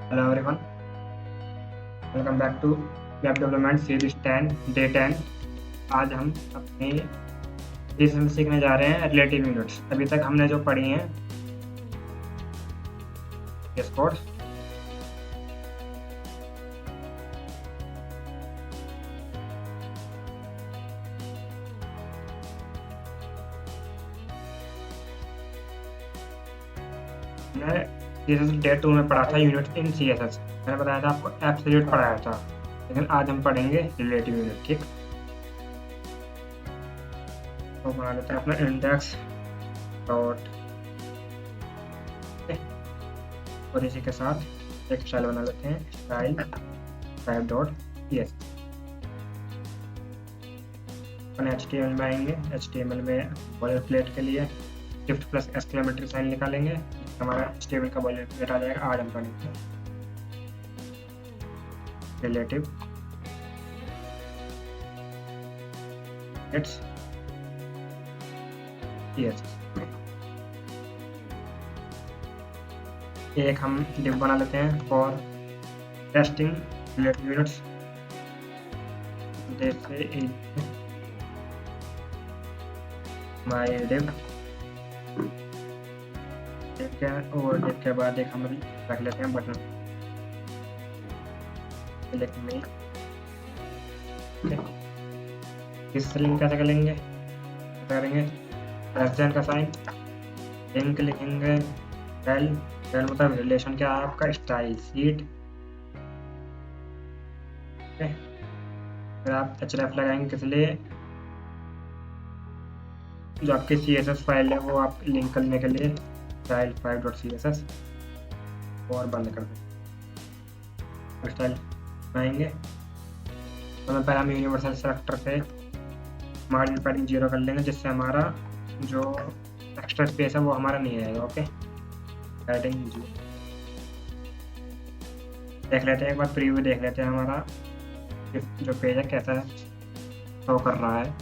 Hello everyone, welcome back to web development series 10 day 10। आज हम अपनी सीरीज में सीखने जा रहे हैं रिलेटिव यूनिट्स। अभी तक हमने जो पढ़ी हैं यस कोड, हमने सीरीज डे 2 में पढ़ा था यूनिट इन CSS। मैंने बताया था आपको एब्सोल्यूट पढ़ाया था, लेकिन आज हम पढ़ेंगे रिलेटिव यूनिट। ठीक, तो बना लेते हैं अपना इंडेक्स डॉट और इसी के साथ एक स्टाइल बना लेते हैं, स्टाइल टाइप डॉट CSS। अपन HTML में आएंगे, HTML में बॉयलर प्लेट के लिए शिफ्ट प्लस एक्सक्लेमेटरी साइन निकालेंगे, हमारा HTML का बॉयलर प्लेट आ जाएगा। आज हम पढ़ेंगे रिलेटिव यूनिट्स CSS। एक हम डिव बना लेते हैं फॉर टेस्टिंग रिलेटिव यूनिट्स, जैसे माई डिव। ठीक है, और डिव के बाद एक हम रख लेते हैं बटन, सेलेक्ट मी। इस लिंक कैसे करेंगे प्रेसिडेंट का साइन, लिंक लिखेंगे रेल मतलब रिलेशन क्या है आपका, स्टाइल सीट। फिर आप href लगाएंगे किस लिए, जो आपकी CSS फाइल है वो आप लिंक करने के लिए, स्टाइल 5.css, और बंद कर दें। स्टाइल बनाएंगे तो मैं पहले हम यूनिवर्सल सेलेक्टर से मार्जिन पैडिंग 0 कर लेंगे, जिससे हमारा जो एक्स्ट्रा स्पेस है वो हमारा नहीं आएगा। ओके, पैडिंग 0 देख लेते हैं, एक बार प्रीव्यू देख लेते हैं हमारा जो पेज है कैसा शो कर रहा है।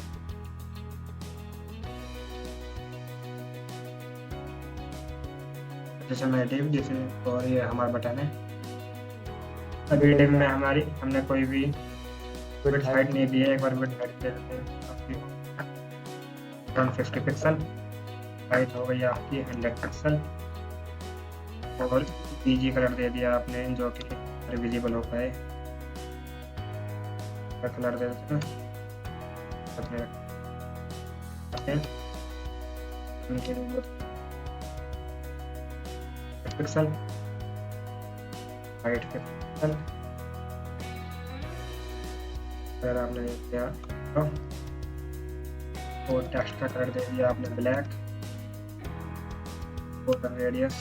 जैसे मैं डिव, जैसे और ये हमारा बटन है। अभी डिव में हमने कोई भी विड्थ हाइट नहीं दी है, एक बार विड्थ हाइट दे देते हैं 150 पिक्सल, हाइट हो गई आपकी 100 पिक्सल, और पीजी कलर दे दिया आपने जो कि विजिबल हो पाए। कलर दे देते हैं पिक्सल, हाइट पिक्सल। फिर आपने दिया और टेक्स्ट का कलर दे दिया आपने ब्लैक, और रेडियस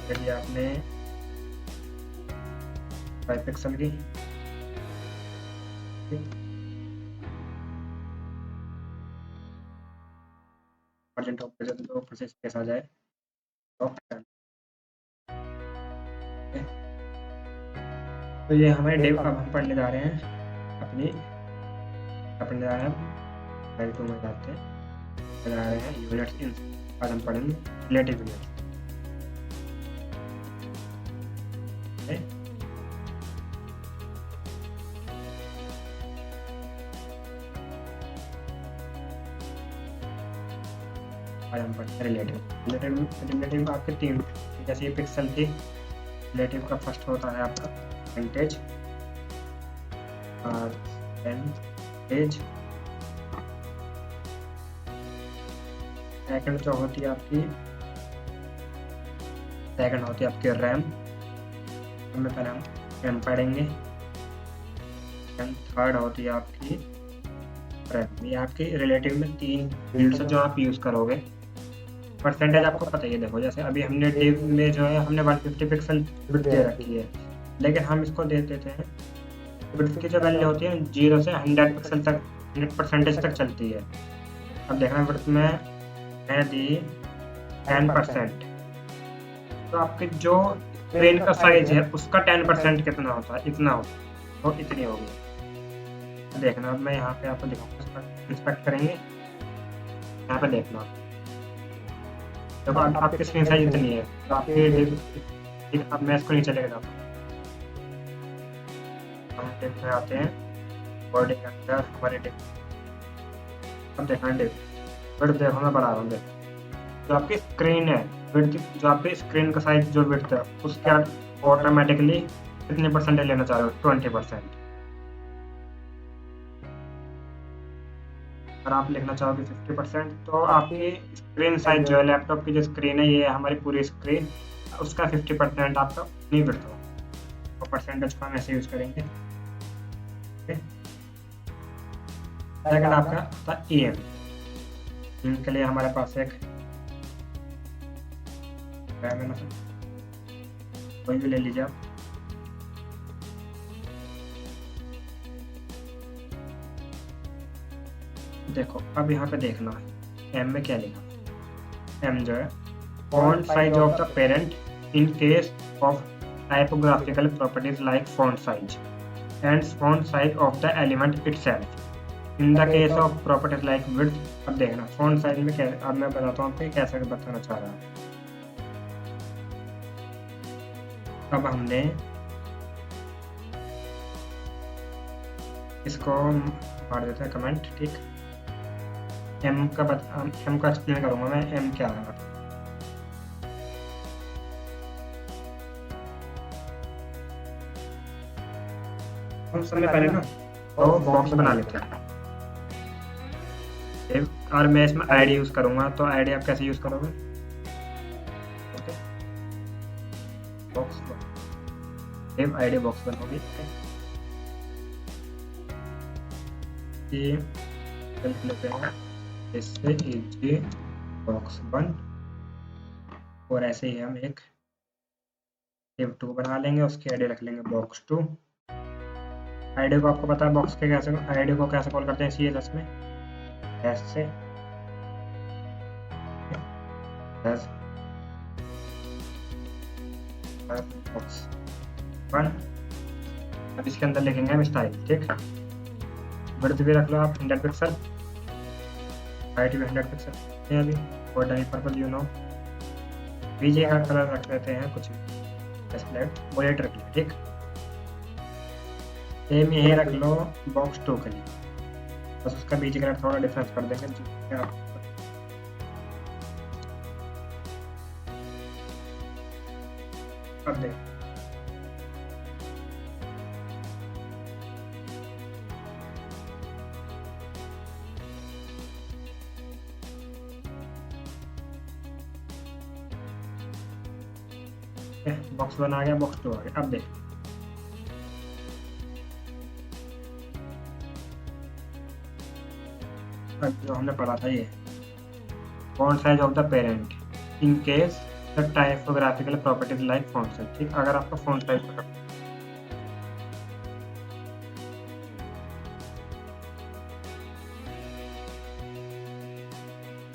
दे दिया आपने 5 पिक्सल की। मार्जिन टॉप पे तो ऊपर से स्पेस आ जाए। तो ये हमारे डिव अब हम पढ़ने जा रहे हैं अपने जा रहे हैं फाइल 2 में जाते हैं, जा रहे हैं यूनिट्स इन। आज हम पढ़ेंगे रिलेटिव यूनिट्स। आज हम पढ़ते हैं रिलेटिव आपके 3, जैसे ये पिक्सल थी। रिलेटिव का फर्स्ट होता है आपका परसेंटेज, सेकंड जो होती है आपकी रैम। हमें पहले हम रैम पढ़ेंगे। थर्ड होती है आपकी रैम। ये आपकी रिलेटिव में 3 यूनिट्स जो आप यूज़ करोगे। परसेंटेज आपको पता ही है, देखो जैसे अभी हमने डिव में जो है हमने 150 पिक्सल विड्थ दे रखी है, लेकिन हम इसको दे देते हैं विड्थ की जो वैल्यू होती है 0 से 100 पिक्सल तक, 100% तक चलती है। अब देखना विड्थ में मैं दी 10%, तो आपके जो स्क्रीन का साइज है उसका 10% कितना होता है, इतना होता है, तो इतनी होगी। देखना अब मैं यहाँ पे आपको दिखाऊंगा, इंस्पेक्ट करेंगे, यहाँ पे देखना देखो आपकी स्क्रीन साइज इतनी है, तो आपकी अब मैं इसको नीचे लेकर जाता हूँ। हम डिप में आते हैं, बॉडी के अंदर हमारे डिप। अब देखना डिप विड्थ देखो मैं बढ़ा रहा हूँ। देखो जो आपकी स्क्रीन है विड्थ, जो आपकी स्क्रीन का साइज जो विड्थ है उसके आप ऑटोमेटिकली कितने परसेंटेज लेना चाह रहे हो? 20%। अगर आप लिखना चाहोगे 50%, तो आपकी स्क्रीन साइज जो है लैपटॉप की जो स्क्रीन है, ये हमारी पूरी स्क्रीन, उसका 50% आपका नहीं विड्थ होगा, तो परसेंटेज को हम ऐसे यूज करेंगे। सेकंड आपका था EM। इनके लिए हमारे पास एक कोई भी ले लीजिए आप। देखो अब यहाँ पे देखना है M में क्या लिखा। M जो है font size of the parent in case of typographical properties like font size and font size of the element itself in the case of properties like width। अब देखना font size में क्या, अब मैं बताता हूँ आपको कैसे बताना चाह रहा हूँ। अब हमने इसको मार देते हैं कमेंट, ठीक। M का एक्सप्लेन करूंगा मैं, M क्या है। हम सबसे पहले ना तो बॉक्स बना लेते हैं, और मैं इसमें आईडी यूज करूंगा। तो आईडी आप कैसे यूज करोगे? बॉक्स सेव आईडी बॉक्स बनोगी। ये सेल्फ लेते हैं इससे इजी बॉक्स 1, और ऐसे ही हम एक सेव 2 बना लेंगे, उसकी आईडी रख लेंगे बॉक्स 2। आईडी को आपको पता है बॉक्स के कैसे, आईडी को कैसे कॉल करते हैं CSS में, ऐसे बॉक्स 1। अब इसके अंदर लिखेंगे हम स्टाइल, ठीक। विड्थ भी रख लो आप 100 पिक्सल, हाइट भी 100 पिक्सल अभी, और डाई पर्पल यू नो। बीजे का कलर रख देते हैं कुछ वॉलेट रख लो, ठीक। सेम यही रख लो बॉक्स 2 के लिए, बस उसका बीच कलर थोड़ा डिफरेंस कर देंगे। अब देख बॉक्स 1 आ गया, बॉक्स 2 आ गया। अब देख जो हमने पढ़ा था, ये font size of the parent in case the typographical properties like font size, ठीक। अगर आपका फॉन्ट साइज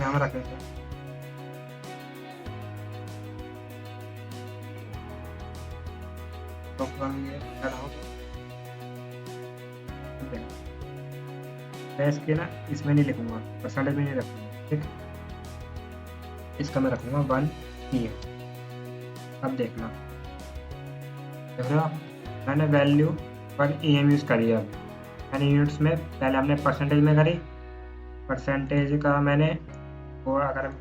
हम रख देते हैं, मैं इसके ना इसमें नहीं लिखूंगा, परसेंटेज में नहीं रखूंगा, ठीक। इसका मैं रखूंगा 1 EM। अब देखना देख रहे हो आप, मैंने वैल्यू 1 EM यूज़ करी है। अब मैंने यूनिट्स में पहले हमने परसेंटेज में करी, परसेंटेज का मैंने वो अगर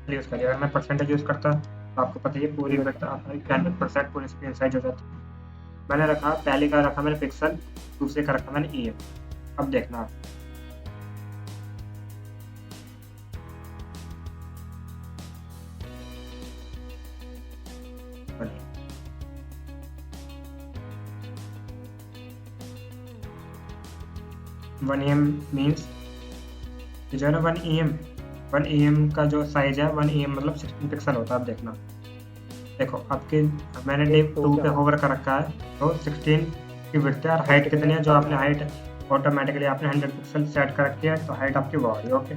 यूज़ करी, अगर मैं परसेंटेज यूज़ करता तो आपको पता ही है पूरी 100% पूरी स्क्रीन साइज हो जाती। मैंने रखा पहले का रखा मैंने पिक्सल, दूसरे का रखा मैंने EM। अब देखना आप वन EM मीन्स जो है ना 1 EM का जो साइज है 1 EM मतलब 16 पिक्सल होता है। आप देखना, देखो आपके मैंने डिव 2 पे होवर कर रखा है, तो 16 की विड्थ है, और हाइट कितनी है, जो आपने हाइट ऑटोमेटिकली आपने 100 पिक्सल सेट कर रखी है, तो हाइट आपकी वो आ रही है, ओके।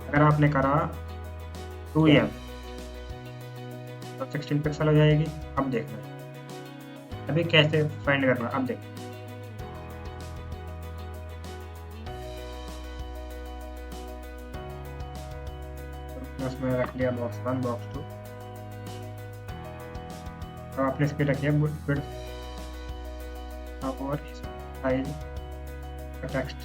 अगर आपने करा 2 EM तो 16 पिक्सल हो जाएगी। अब देखना अभी कैसे फाइंड करना, अब देख उसमें रख लिया बॉक्स 1 बॉक्स 2, तो आपने इसकी रखी है विड्थ, और साइज का टेक्स्ट।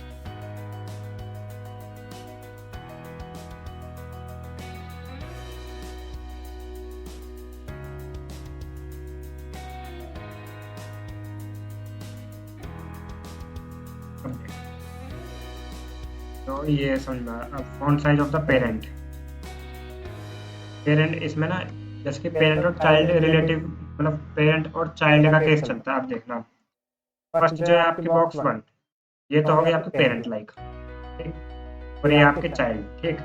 तो ये समझना। अब font size of the parent. Parent इसमें ना, जैसे कि पेरेंट और चाइल्ड रिलेटिव, मतलब पेरेंट और चाइल्ड का केस चलता है। आप देखना, फर्स्ट जो है आपकी बॉक्स 1, ये तो हो गई आपकी पेरेंट लाइक, ठीक, और ये आपके चाइल्ड, ठीक।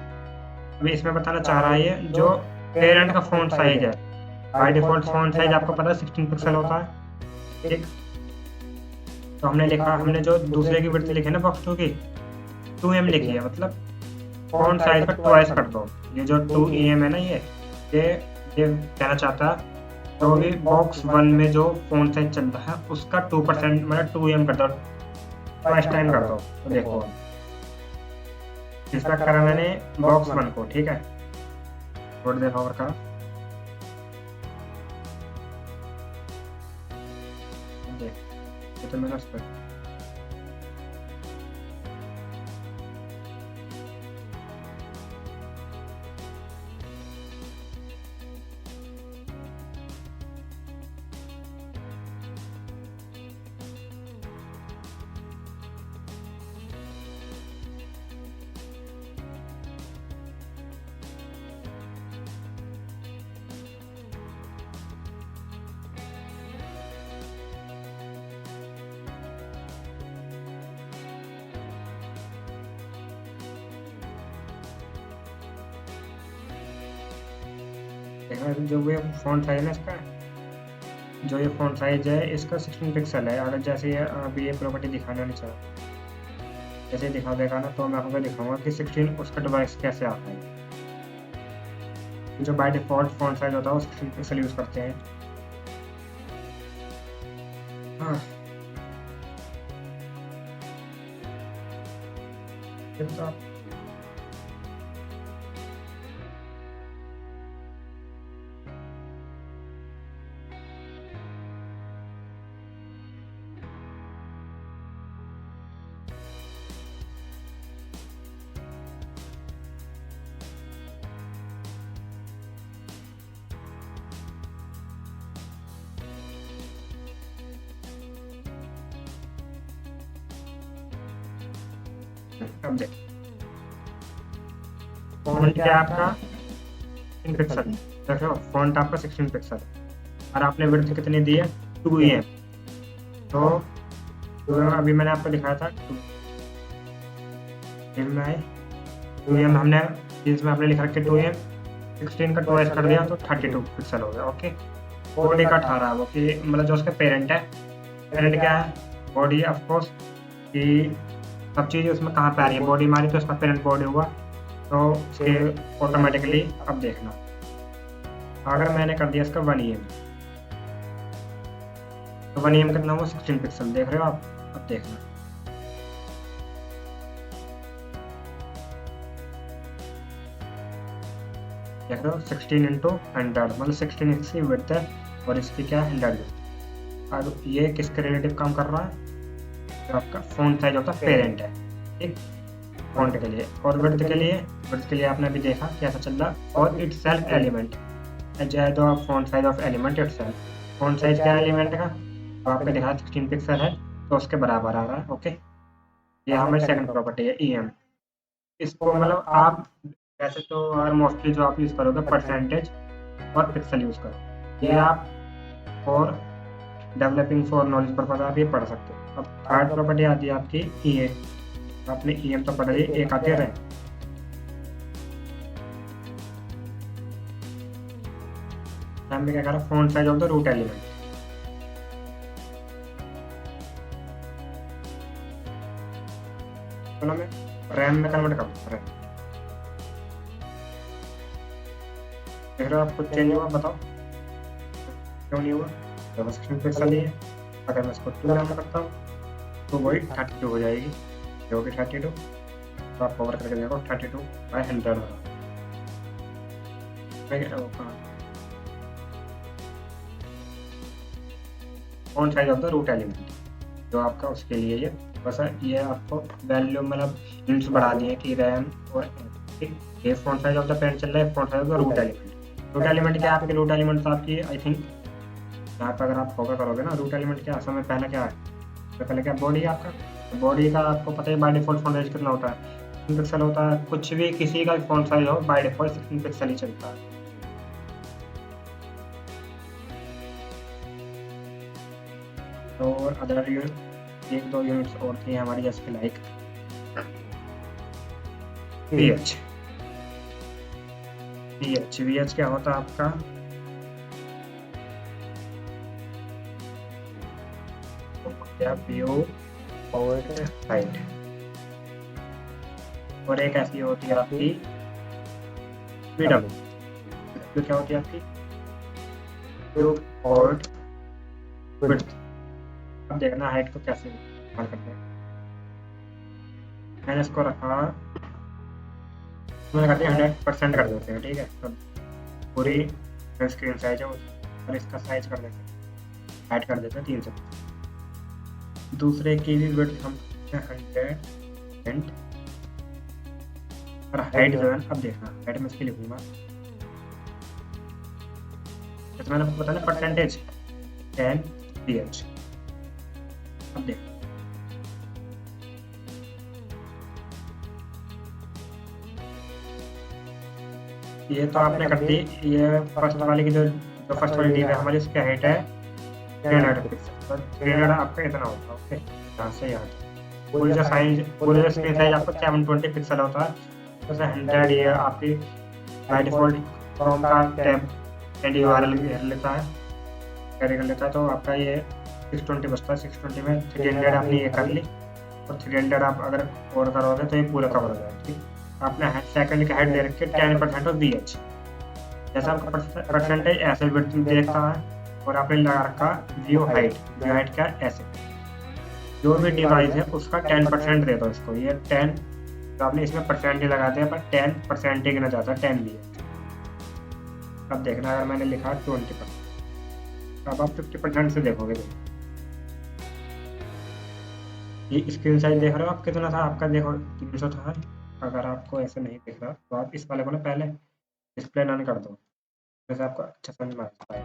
अभी इसमें बताना चाह रहा है ये जो पेरेंट का फॉन्ट साइज है, बाय डिफॉल्ट फॉन्ट साइज आपको पता है 16 पिक्सल होता है, ठीक। तो हमने लिखा, हमने जो दूसरे की विड्थ लिखी है ना बॉक्स 2 की, 2em लिखी है, मतलब फॉन्ट साइज का ट्वाइस कर दो। ये जो 2em है ना, ये कहना चाहता है तो भी बॉक्स 1 में जो फॉन्ट साइज चल रहा है उसका 2%, मतलब 2em कर दो, ट्वाइस टाइम कर दो। तो देखो इसका करा मैंने बॉक्स 1 को, ठीक है, थोड़ी देर और करा, देख ये तो मैंने उस पर देखा, जो ये फॉन्ट साइज है ना इसका, जो ये फॉन्ट साइज है इसका 16 पिक्सल है। अगर जैसे ये अभी ये प्रॉपर्टी दिखाना नहीं चाह, जैसे दिखा देगा ना, तो मैं आपको दिखाऊंगा कि 16 उसका डिवाइस कैसे आता है। जो बाय डिफॉल्ट फॉन्ट साइज होता है वो 16 पिक्सल यूज करते हैं। हाँ, तो आप अब देख, फॉन्ट क्या है आपका 16 पिक्सल, देखो फॉन्ट आपका 16 पिक्सल और आपने विड्थ कितनी दी है 2em। तो अभी मैंने आपको दिखाया था 2em हमने इसमें आपने लिखा कि 2em 16 का ट्वाइस कर दिया तो 32 पिक्सल हो गया, ओके। बॉडी का 18 वो कि मतलब जो उसका पेरेंट है, पेरेंट क्या है बॉडी, ऑफ कोर्स कि सब चीज़ उसमें कहाँ पे आ रही है, बॉडी मारी तो उसका पेरेंट बॉडी हुआ, तो उसके ऑटोमेटिकली। अब देखना, अगर मैंने कर दिया इसका 1em, तो 1em कितना हुआ 16 पिक्सल, देख रहे हो आप। अब देखना, देख रहे हो 16 इंटू 100, मतलब 16 इसकी विड्थ है और इसकी क्या है 100। अब ये किसके रिलेटिव काम कर रहा है, तो आपका फॉन्ट साइज होता है पेरेंट है, ठीक, फॉन्ट के लिए। और विड्थ के लिए आपने अभी देखा कैसा चल रहा, और इट सेल्फ एलिमेंट जाए तो आप font size of element it self, font size क्या है एलिमेंट का, तो आपने देखा 16 पिक्सल है तो उसके बराबर आ रहा है, ओके। ये हमारी सेकंड प्रॉपर्टी है em। इसको मतलब आप वैसे तो और मोस्टली जो आप यूज़ करोगे परसेंटेज और पिक्सल यूज़ करो, ये आप और डेवलपिंग फॉर नॉलेज पर्पज आप ये पढ़ सकते हो। अब थर्ड प्रॉपर्टी आती है आपकी EA, आपने EM तो पढ़ा, एक आती है रैम। रैम में क्या करा, font size of the root element. चलो मैं रैम में कन्वर्ट कर दूँ, रैम देख रहे हो आप, कुछ चेंज हुआ बताओ, क्यों नहीं हुआ, तो बस 16 पिक्सल ही है। अगर मैं इसको 2 रैम करता हूँ तो वही 32 हो जाएगी, जो कि 32, तो आप कवर करके देखो 32/100 font size of the root element. जो आपका उसके लिए ये बस ये आपको वैल्यू मतलब यूनिट्स बढ़ा दिए कि रैम और ये font size of the pen चल रहा है, font size of the root element. Root element क्या है आपके? रूट एलिमेंट तो आपकी आई थिंक यहाँ पर अगर आप फोकस करोगे ना, रूट एलिमेंट क्या असल में पहला क्या है, तो पहले क्या बॉडी है आपका। बॉडी का आपको पता है बाय डिफॉल्ट फ़ॉन्ट साइज कितना होता है, 16 पिक्सल होता है। कुछ भी किसी का भी फ़ॉन्ट साइज हो बाय डिफॉल्ट 16 पिक्सल ही चलता है। तो अदर यूनिट 1-2 यूनिट्स और थी हमारी जैसे लाइक VH। VH क्या होता है आपका? क्या व्यू और हाइट। और एक ऐसी होती है आपकी विड्थ। क्या होती है आपकी? व्यू और विड्थ। अब देखना हाइट को कैसे इस्तेमाल करते हैं। मैंने इसको रखा, मैंने कहते हैं 100% कर देते हैं, ठीक है। तब पूरी स्क्रीन साइज है और इसका साइज कर देते हैं, हाइट कर देते हैं 300। दूसरे की भी विड्थ हम 100% और हाइट जो है, अब देखना हाइट में इसकी लिखूंगा, जैसे मैंने आपको बताया परसेंटेज 10 VH। अब देख ये तो आपने कर दी। ये फर्स्ट वाली की जो फर्स्ट वाली डी है हमारी, इसकी हाइट है 300 पिक्सल। 300 आपका इतना होता है, ओके। यहाँ से यहाँ पूरी जो साइज, पूरी जो स्क्रीन साइज आपको 720 पिक्सल होता है। तो 100 ये आपकी बाय डिफॉल्ट क्रोम का टैब एंड URL लेता है, कैरी कर लेता है। तो आपका ये 620 बचता है। 620 में 300 आपने ये कर ली और 300 आप अगर और करोगे तो ये पूरा कवर हो जाएगा, ठीक। आपने सेकंड की हाइट दे रखी है 10% ऑफ VH। जैसा आपका परसेंटेज ऐसे विड्थ में देखता है और आपने लगा रखा व्यू हाइट। व्यू हाइट क्या ऐसे, जो भी डिवाइस है उसका 10% दे दो इसको। ये 10 तो आपने इसमें परसेंट ही लगा दिया, पर 10% ही गिना जाता है 10 VH। अब देखना अगर मैंने लिखा 20%, अब आप 50% से देखोगे। ये स्क्रीन साइज देख रहे हो आप कितना था आपका? देखो 300 था। अगर आपको ऐसे नहीं दिख रहा तो आप इस वाले को ना पहले डिस्प्ले नॉन कर दो, जैसे आपको अच्छा समझ में आता है।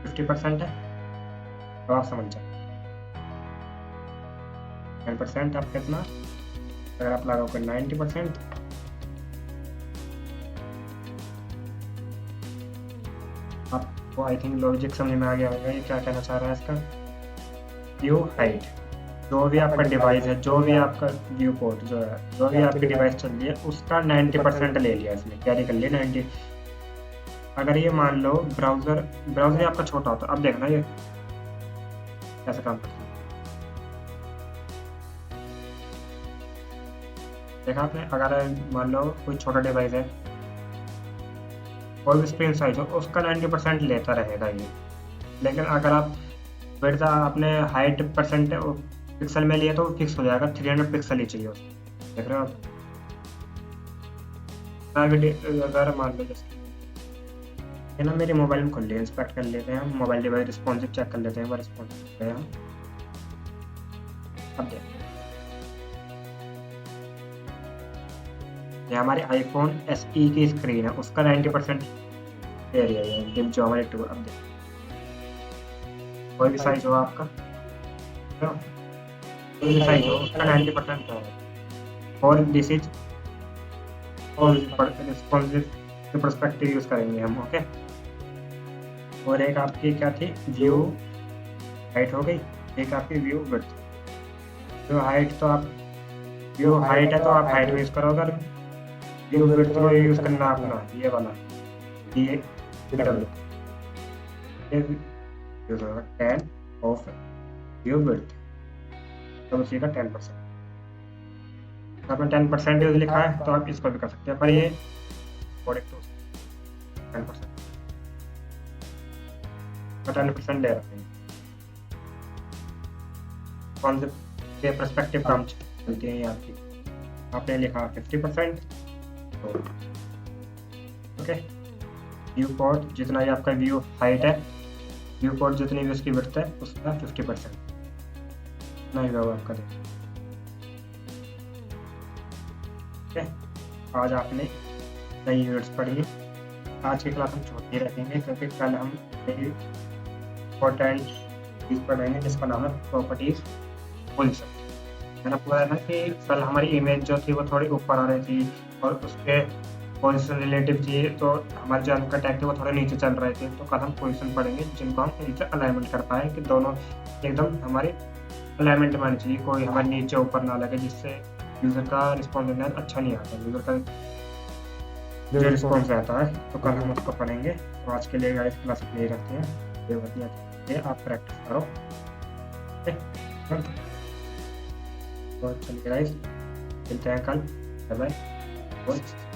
50% है तो आप समझ जाओ। 10% आप कितना, अगर आप लगाओगे 90%, आपको आई थिंक लॉजिक समझ में आ गया होगा ये क्या कहना चाह रहा है इसका। व्यू हाइट, जो भी आपका डिवाइस है, जो भी आपका व्यू पोर्ट जो है, जो भी आपकी डिवाइस चल रही है उसका 90% ले लिया इसने, कैरी कर लिया 90। अगर ये मान लो ब्राउजर आपका छोटा होता, अब देखना ये कैसे काम करता है। देखा आपने? अगर मान लो कोई छोटा डिवाइस है, कोई भी स्क्रीन साइज हो, उसका 90% लेता रहेगा ये। लेकिन अगर आप विड्थ आपने हाइट परसेंट पिक्सल में लिया तो फिक्स हो जाएगा, 300 पिक्सल ही चाहिए उसको। देख रहे हो आप? अगर मान लो जैसे है ना, मेरे मोबाइल में खुल लिया, इंस्पेक्ट कर लेते हैं हम, मोबाइल डिवाइस रिस्पॉन्सिव चेक कर लेते हैं, रिस्पॉन्सिव है हम। अब देखते हैं ये हमारी iPhone SE की स्क्रीन है, उसका 90% एरिया है डिप जो हमारे टूल। अब देखते कोई भी साइज हो आपका, कोई भी साइज हो उसका 90% है। और this is responsive perspective use करेंगे हम, ओके। और एक आपकी क्या थी, व्यू हाइट हो गई, एक आपकी व्यू विड्थ। व्यू हाइट तो आप व्यू हाइट है तो आप हाइट में यूज करोगे, व्यू विड्थ तो ये यूज करना अपना ये वाला ये डबल 10 ऑफ व्यू विड्थ, तो उसी का 10%। आपने 10% यूज लिखा है तो आप इसको भी कर सकते हैं, पर ये 10% 10% ले रखे हैं। कौन से के पर्सपेक्टिव काम चलती है आपकी। आपने लिखा 50%, तो ओके। व्यू पोर्ट जितना ही आपका व्यू हाइट है व्यू पोर्ट जितनी भी उसकी विड्थ है उसका 50% नहीं होगा आपका। देखिए ठीक है, आज आपने नई यूनिट्स पढ़ी। आज की क्लास हम छोटी रखेंगे क्योंकि कल हम इम्पोर्टेंट चीज़ पढ़ेंगे जिसका नाम है प्रॉपर्टीज पोजीशन। मैंने बोला ना कि कल हमारी इमेज जो थी वो थोड़ी ऊपर आ रही थी और उसके पोजीशन रिलेटिव थी, तो हमारे जो एंकर टैग थे वो थोड़े नीचे चल रहे थे। तो कल हम पोजीशन पढ़ेंगे जिनको हम इनसे अलाइनमेंट कर पाए कि दोनों एकदम हमारी अलाइनमेंट में आनी चाहिए, कोई हमारे नीचे ऊपर ना लगे, जिससे यूज़र का रिस्पॉन्सिवनेस अच्छा नहीं आता, यूज़र का जो रिस्पॉन्स रहता है। तो कल हम उसको पढ़ेंगे। तो आज के लिए गाइस क्लास यही रखते हैं। ये बढ़िया आप प्रैक्टिस करो। तो चलिए गाइस, मिलते हैं कल। Bye bye.